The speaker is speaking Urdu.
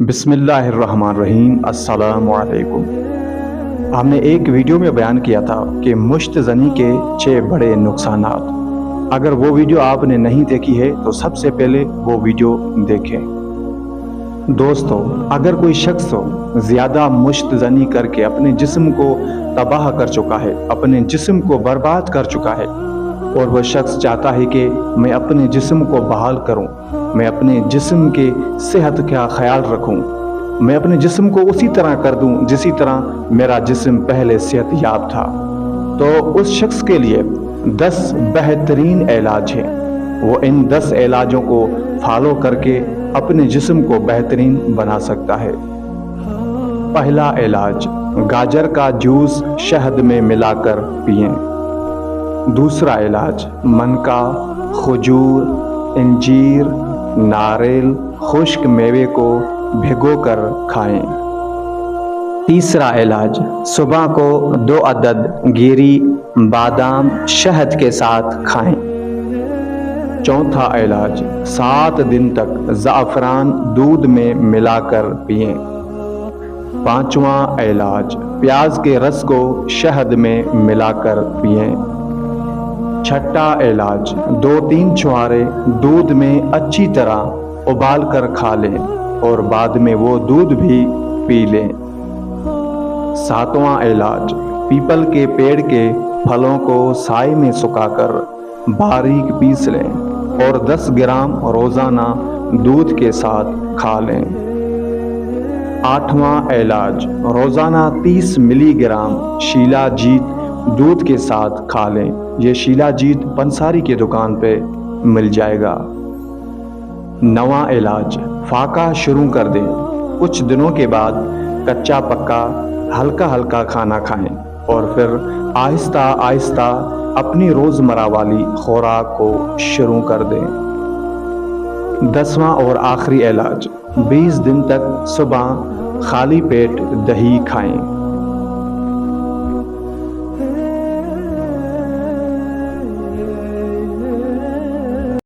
بسم اللہ الرحمن الرحیم۔ السلام علیکم۔ ہم نے ایک ویڈیو میں بیان کیا تھا کہ مشت زنی کے 6 بڑے نقصانات۔ اگر وہ ویڈیو آپ نے نہیں دیکھی ہے تو سب سے پہلے وہ ویڈیو دیکھیں۔ دوستو، اگر کوئی شخص زیادہ مشت زنی کر کے اپنے جسم کو تباہ کر چکا ہے، اپنے جسم کو برباد کر چکا ہے، اور وہ شخص چاہتا ہے کہ میں اپنے جسم کو بحال کروں، میں اپنے جسم کے صحت کا خیال رکھوں، میں اپنے جسم کو اسی طرح کر دوں جسی طرح میرا جسم پہلے صحت یاب تھا، تو اس شخص کے لیے 10 بہترین علاج ہیں۔ وہ ان 10 علاجوں کو فالو کر کے اپنے جسم کو بہترین بنا سکتا ہے۔ پہلا علاج، گاجر کا جوس شہد میں ملا کر پئیں۔ دوسرا علاج، منکا، کھجور، انجیر، ناریل، خشک میوے کو بھگو کر کھائیں۔ تیسرا علاج، صبح کو 2 عدد گیری بادام شہد کے ساتھ کھائیں۔ چوتھا علاج، 7 دن تک زعفران دودھ میں ملا کر پئیں۔ پانچواں علاج، پیاز کے رس کو شہد میں ملا کر پئیں۔ چھٹا علاج، 2-3 چھوارے دودھ میں اچھی طرح ابال کر کھا لیں اور بعد میں وہ دودھ بھی پی لیں۔ ساتواں علاج، پیپل کے پیڑ کے پھلوں کو سائے میں سکھا کر باریک پیس لیں اور 10 گرام روزانہ دودھ کے ساتھ کھا لیں۔ آٹھواں علاج، روزانہ 30 ملی گرام شیلا جیت دودھ کے ساتھ کھا لیں۔ یہ شیلا جیت پنساری کی دکان پہ مل جائے گا۔ نواں علاج، فاقہ شروع کر دیں۔ کچھ دنوں کے بعد کچا پکا ہلکا ہلکا کھانا کھائیں اور پھر آہستہ آہستہ اپنی روزمرہ والی خوراک کو شروع کر دیں۔ 10واں اور آخری علاج، 20 دن تک صبح خالی پیٹ دہی کھائیں